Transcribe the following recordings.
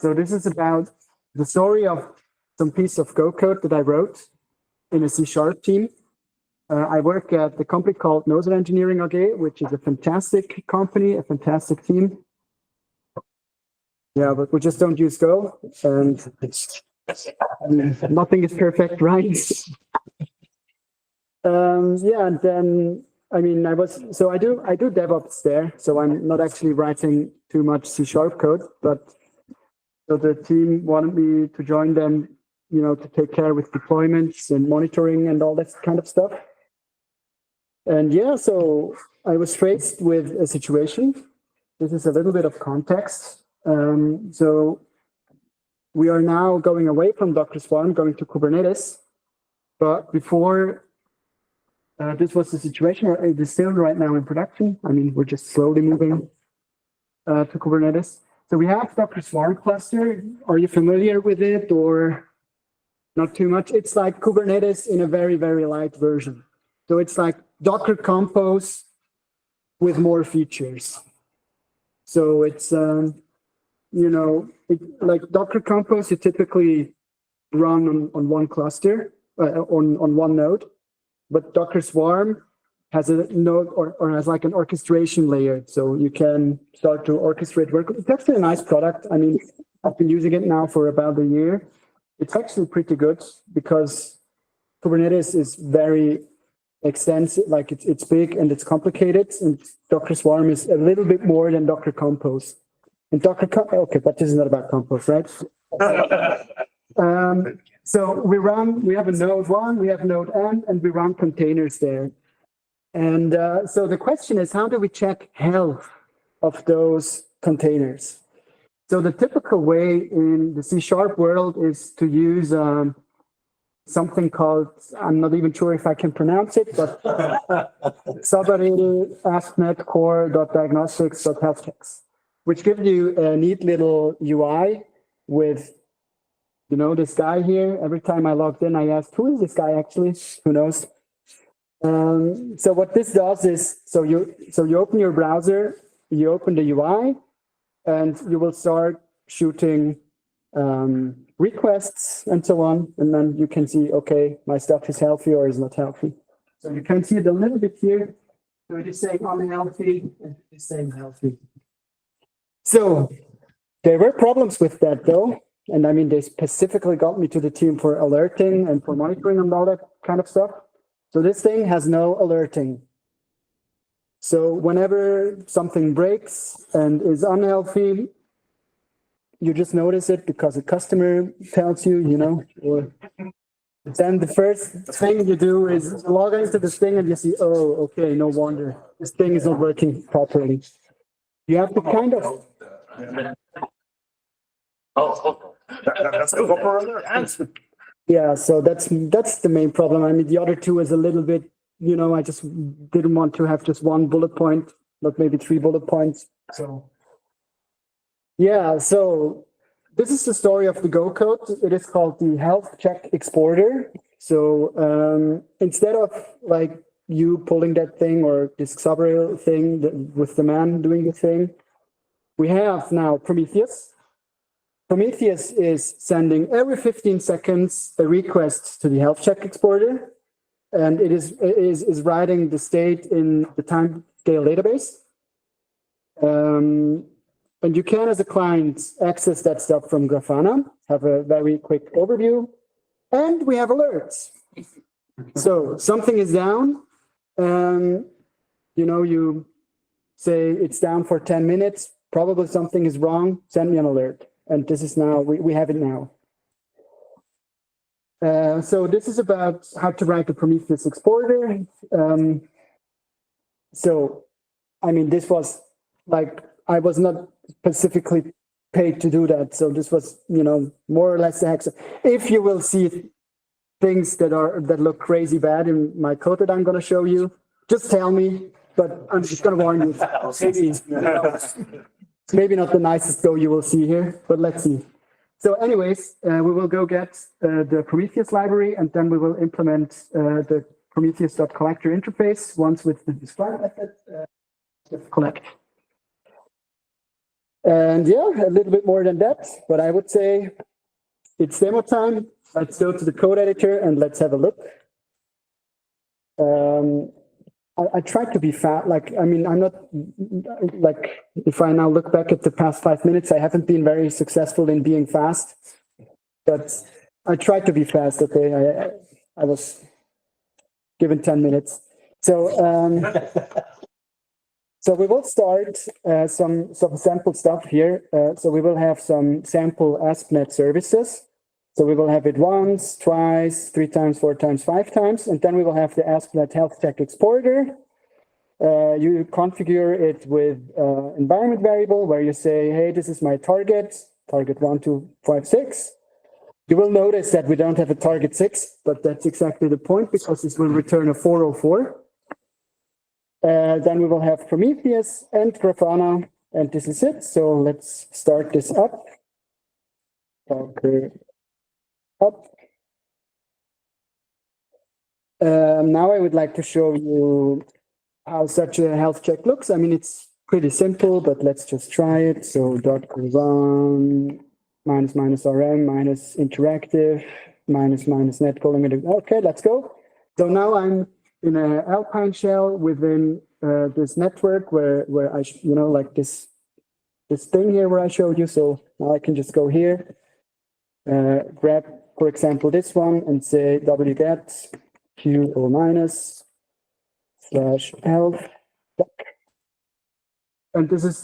So this is about the story of some piece of Go code that I wrote in a C# team. I work at the company called Noser Engineering AG, which is a fantastic company, a fantastic team. Yeah, but we just don't use Go, and nothing is perfect, right? Yeah, and then I mean, I do DevOps there, so I'm not actually writing too much C# code, but so the team wanted me to join them, you know, to take care with deployments and monitoring and all that kind of stuff. And yeah, so I was faced with a situation. This is a little bit of context. So we are now going away from Docker Swarm, going to Kubernetes. But before, this was the situation, where it is still right now in production. I mean, we're just slowly moving to Kubernetes. So we have Docker Swarm cluster. Are you familiar with it or not too much? It's like Kubernetes in a very, very light version. So it's like Docker Compose with more features. So it's, you know, like Docker Compose, you typically run on one cluster, on one node, but Docker Swarm has a node or has like an orchestration layer. So you can start to orchestrate work. It's actually a nice product. I mean, I've been using it now for about a year. It's actually pretty good because Kubernetes is very extensive, like it's big and it's complicated, and Docker Swarm is a little bit more than Docker Compose. And okay, but this is not about Compose, right? So we have a node 1, we have node n, and we run containers there. And so the question is, how do we check health of those containers? So the typical way in the C# world is to use something called, I'm not even sure if I can pronounce it, but subarray AspNet core.diagnostics.healthchecks, which gives you a neat little UI with, you know, this guy here. Every time I logged in, I asked, who is this guy actually? Who knows? So what this does is, so you open your browser, you open the UI, and you will start shooting requests and so on, and then you can see, okay, my stuff is healthy or is not healthy. So you can see it a little bit here. So it is saying unhealthy, and it is saying healthy. So there were problems with that though, and I mean, they specifically got me to the team for alerting and for monitoring and all that kind of stuff. So this thing has no alerting. So whenever something breaks and is unhealthy, you just notice it because a customer tells you, you know, or then the first thing you do is log into this thing and you see, oh, okay, no wonder this thing is not working properly. You have to kind of. Yeah, so that's the main problem. I mean, the other two is a little bit, you know, I just didn't want to have just one bullet point, but maybe 3 bullet points. So yeah, so this is the story of the Go code. It is called the health check exporter. So instead of like you pulling that thing or this subreal thing with the man doing the thing, we have now Prometheus. Prometheus is sending every 15 seconds a request to the health check exporter, and it is writing the state in the timescale database. And you can, as a client, access that stuff from Grafana, have a very quick overview, and we have alerts. So something is down, you know, you say it's down for 10 minutes, probably something is wrong, send me an alert. And this is now, we have it now. So this is about how to write the Prometheus exporter. So, I mean, this was like, I was not specifically paid to do that. So this was, you know, more or less a hex. If you will see things that look crazy bad in my code that I'm going to show you, just tell me, but I'm just going to warn you. Maybe not the nicest Go you will see here, but let's see. So anyways, we will go get the Prometheus library, and then we will implement the Prometheus.collector interface once with the describe method collect. And yeah, a little bit more than that, but I would say it's demo time. Let's go to the code editor and let's have a look. I tried to be fast. Like, I mean, I'm not like, if I now look back at the past 5 minutes, I haven't been very successful in being fast, but I tried to be fast. Okay. I was given 10 minutes. So, so we will start some sample stuff here. So we will have some sample ASP.NET services. So we will have it once, twice, 3 times, 4 times, 5 times, and then we will have the ASP.NET Health Check Exporter. You configure it with environment variable where you say, hey, this is my target 1, 2, 5, 6. You will notice that we don't have a target 6, but that's exactly the point because this will return a 404. Then we will have Prometheus and Grafana, and this is it. So let's start this up. Okay. Up. Now I would like to show you how such a health check looks. I mean, it's pretty simple, but let's just try it. So .run -rm -interactive -net colon. Okay, let's go. So now I'm in an Alpine shell within this network where I like this thing here where I showed you. So now I can just go here, grab, for example, this one and say wget q / health, and this is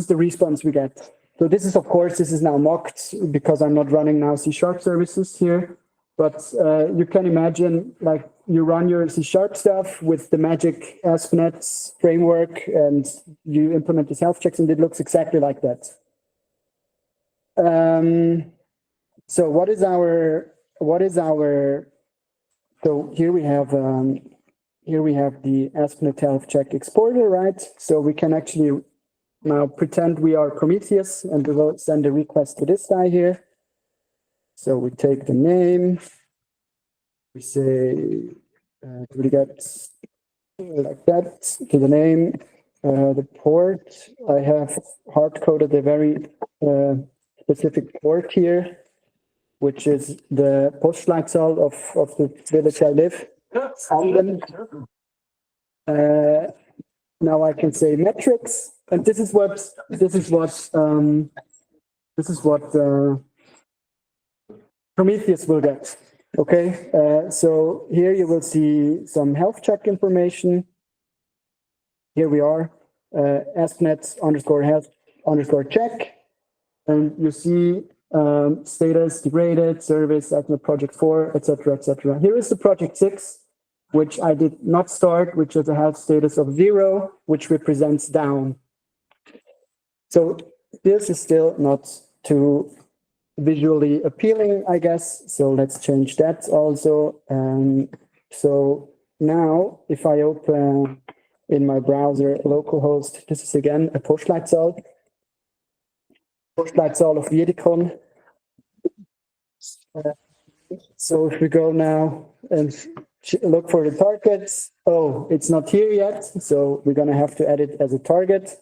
the response we get. So this is, of course, this is now mocked because I'm not running now C# services here. But you can imagine, like, you run your C# stuff with the magic ASP.NET framework, and you implement these health checks, and it looks exactly like that. So what is our? So here we have the ASP.NET Health Check Exporter, right? So we can actually now pretend we are Prometheus, and we will send a request to this guy here. So we take the name, we say, we get like that to the name, the port. I have hard-coded a very specific port here, which is the Postleitzahl of the village I live. Now I can say metrics, and this is what Prometheus will get. Okay, so here you will see some health check information. Here we are, ASP.NET _health_check, and you see status degraded, service, ASP.NET project 4, etc., etc. Here is the project 6, which I did not start, which is a health status of 0, which represents down. So this is still not too visually appealing, I guess. So let's change that also. So now if I open in my browser localhost, this is again a Postleitzahl of Viedicon. So if we go now and look for the targets, oh, it's not here yet. So we're going to have to add it as a target.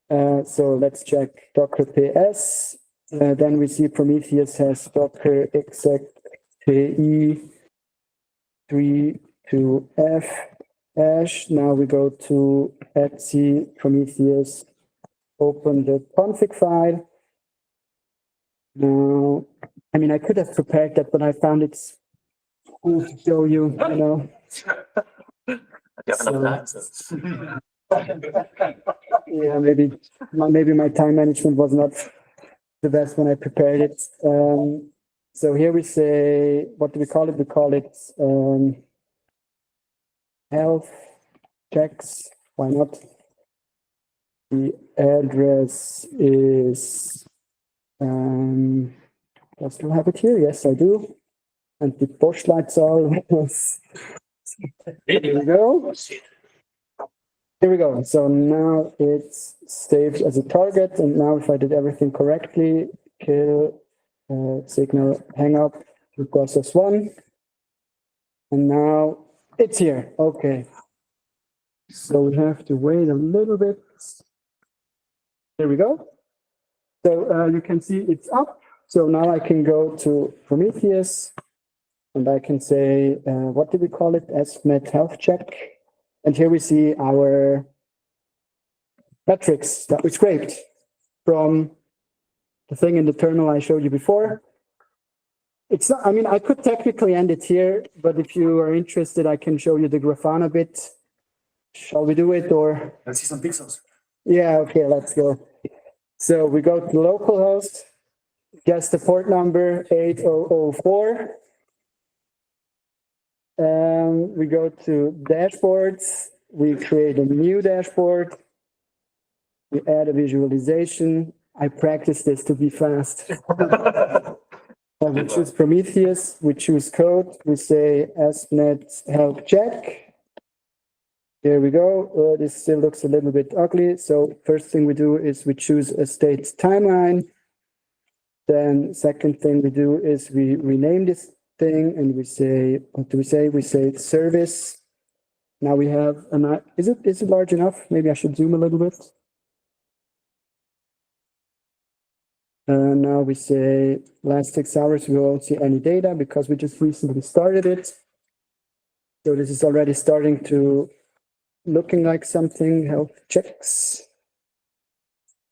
So let's check Docker PS. Then we see Prometheus has Docker XXIX 3.2f hash. Now we go to etc Prometheus, open the config file. Now, I mean, I could have prepared that, but I found it's cool to show you, you know. Yeah, maybe my time management was not the best when I prepared it. So here we say, what do we call it? We call it health checks. Why not? The address is, do I still have it here? Yes, I do. And the Postleitzahl was, here we go. Here we go. So now it's saved as a target. And now if I did everything correctly, kill, signal, hang up to process 1. And now it's here. Okay. So we have to wait a little bit. There we go. So you can see it's up. So now I can go to Prometheus and I can say, what did we call it? Estimate health check. And here we see our metrics that we scraped from the thing in the terminal I showed you before. It's not, I mean, I could technically end it here, but if you are interested, I can show you the Grafana bit. Shall we do it or? Let's see some pixels. Yeah, okay, let's go. So we go to localhost, guess the port number 8004. We go to dashboards, we create a new dashboard, we add a visualization. I practice this to be fast. We choose Prometheus, we choose code, we say AspNet health check. Here we go. This still looks a little bit ugly. So first thing we do is we choose a state timeline. Then second thing we do is we rename this thing and we say, what do we say? We say service. Now we have is it large enough? Maybe I should zoom a little bit. Now we say last 6 hours, we won't see any data because we just recently started it. So this is already starting to looking like something, health checks.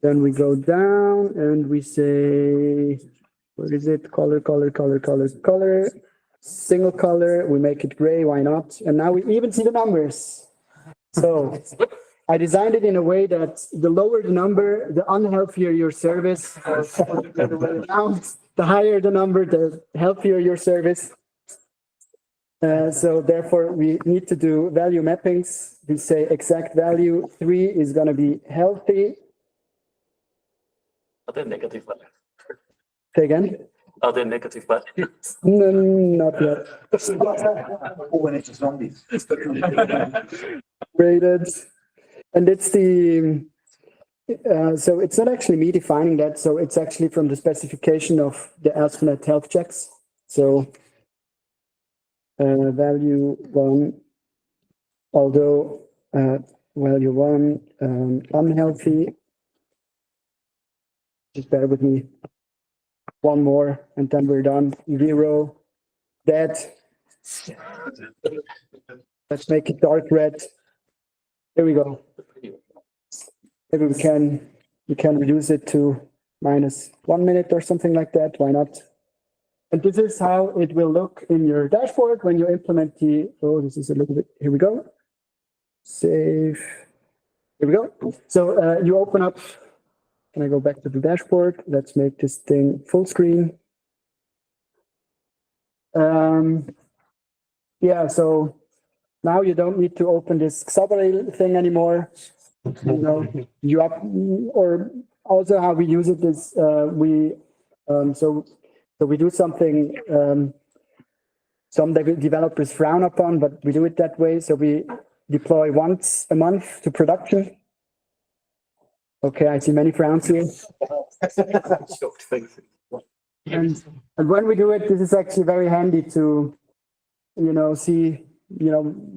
Then we go down and we say, what is it? Color, single color. We make it gray, why not? And now we even see the numbers. So I designed it in a way that the lower the number, the unhealthier your service, the higher the number, the healthier your service. So therefore, we need to do value mappings. We say exact value 3 is going to be healthy. Are there negative values? Say again? Are there negative values? No, not yet. When it's zombies. Rated. And it's the, so it's not actually me defining that. So it's actually from the specification of the AspNet health checks. So value 1, although value 1 unhealthy. Just bear with me. One more, and then we're done. 0, dead. Let's make it dark red. There we go. Maybe we can reduce it to -1 minute or something like that. Why not? And this is how it will look in your dashboard when you implement the, oh, this is a little bit, here we go. Save. Here we go. So you open up, can I go back to the dashboard? Let's make this thing full screen. Yeah, so now you don't need to open this Xabaril thing anymore. You know, you have, or also how we use it is so we do something some developers frown upon, but we do it that way. So we deploy once a month to production. Okay, I see many frowns here. And when we do it, this is actually very handy to, see,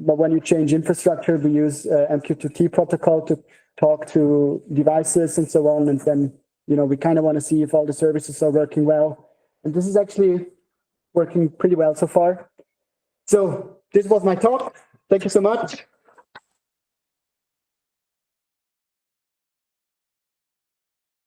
but when you change infrastructure, we use MQ2T protocol to talk to devices and so on. And then, we kind of want to see if all the services are working well. And this is actually working pretty well so far. So this was my talk. Thank you so much.